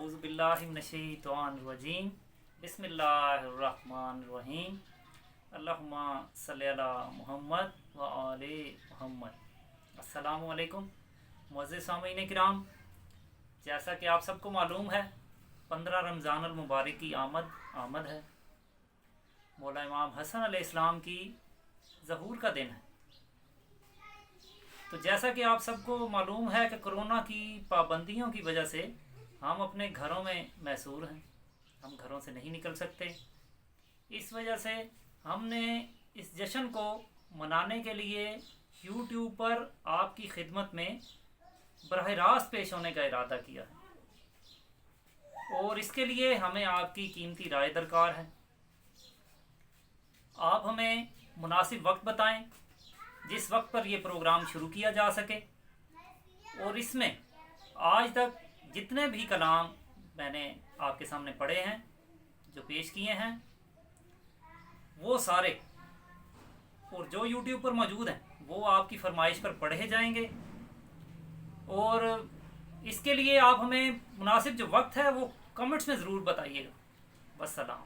अऊज़ु बिल्लाहि मिनश्शैतानिर्रजीम बिस्मिल्लाहिर्रहमानिर्रहीम अल्लाहुम्मा सल्लि अला मुहम्मद व आले मुहम्मद। अस्सलामु अलैकुम मुअज़्ज़िज़ सामीन किराम, जैसा कि आप सबको मालूम है 15 रमज़ान अल मुबारक की आमद है। मौला इमाम हसन अलैहिस्सलाम की ज़हूर का दिन है। तो जैसा कि आप सबको मालूम है कि कोरोना की पाबंदियों की वजह से हम अपने घरों में मैसूर हैं, हम घरों से नहीं निकल सकते। इस वजह से हमने इस जश्न को मनाने के लिए यूट्यूब पर आपकी खिदमत में बराह रास्त पेश होने का इरादा किया है, और इसके लिए हमें आपकी कीमती राय दरकार है। आप हमें मुनासिब वक्त बताएं जिस वक्त पर यह प्रोग्राम शुरू किया जा सके, और इसमें आज तक जितने भी कलाम मैंने आपके सामने पढ़े हैं, जो पेश किए हैं, वो सारे और जो यूट्यूब पर मौजूद हैं वो आपकी फरमाइश पर पढ़े जाएंगे। और इसके लिए आप हमें मुनासिब जो वक्त है वो कमेंट्स में ज़रूर बताइएगा। वस्सलाम।